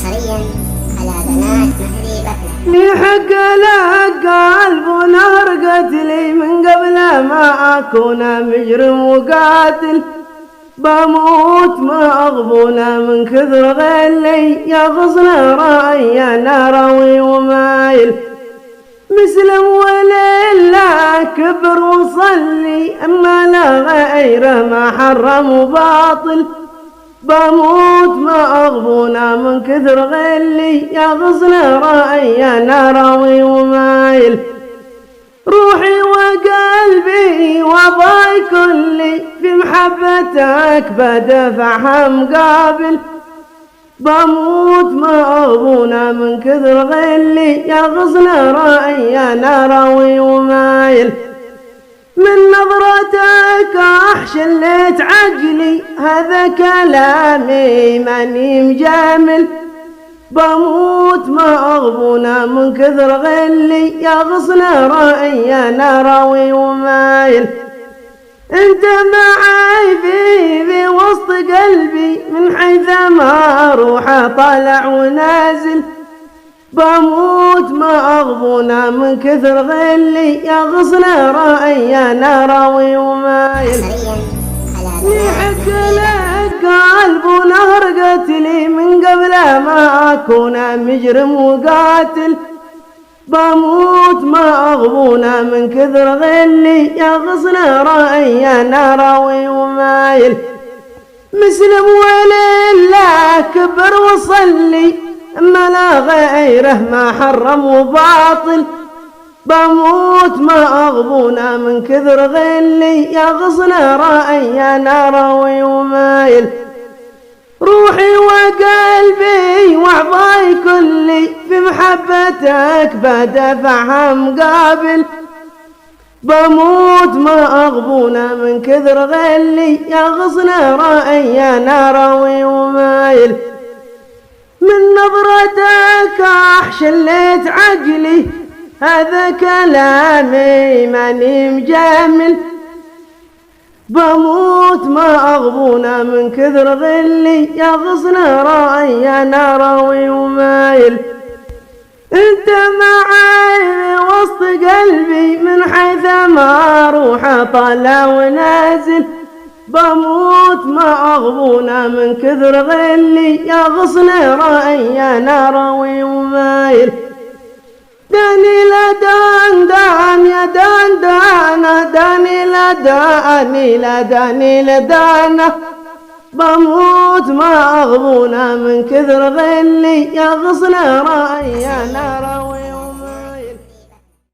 حصريا على قناة مهدي بكر. يحق لك قلب ونهر قتلي من قبل ما أكون مجرم وقاتل، بموت ما أغبونا من كثر غلي يغصن رأي ناروي ومايل، مسلم ولله كبر وصلي أما لا غيره ما حرم وباطل، بموت ما أغبونا من كثر غلي يغصن رأي ناروي ومايل، روحي وقلبي وضاي كلي في محبتك بدفعها مقابل، بموت ما أغبونا من كثر غلي يغصن رأي ناروي ومايل، من نظرتك أحشلت عقلي هذا كلامي ماني مجامل، بموت ما أغبونا من كثر غلي يغصن رأي ناروي ومايل، انت معاي في وسط قلبي من حيث ما روح طالع ونازل، بموت ما أغبونا من كثر غلي يغصن رأي ناروي ومايل، يحق لك قلب ونهر قتلي من قبل ما أكون مجرم وقاتل، بموت ما أغبونا من كثر غلي يغصن رأي ناروي ومايل، مسلم ولله كبر وصلي أما لا غيره ما حرم وباطل، بموت ما أغبونا من كثر غلي يغصن رأي ناروي ومايل، روحي وقلبي وعضاي كلي في محبتك بدفعها مقابل، بموت ما أغبونا من كثر غلي يغصن رأي ناروي ومايل، من نظرتك أحشلت عقلي هذا كلامي ماني مجامل، بموت ما أغبونا من كثر غلي يغصن رأي ناروي ومايل، انت معاي وسط قلبي من حيث ما روح طالع ونازل، بموت ما أغبونا من كثر غلي يغصن رأي ناروي ومايل، داني لا دان يا دان داني لا داني لا دان، بموت ما أغبونا من كثر غلي يغصن رأي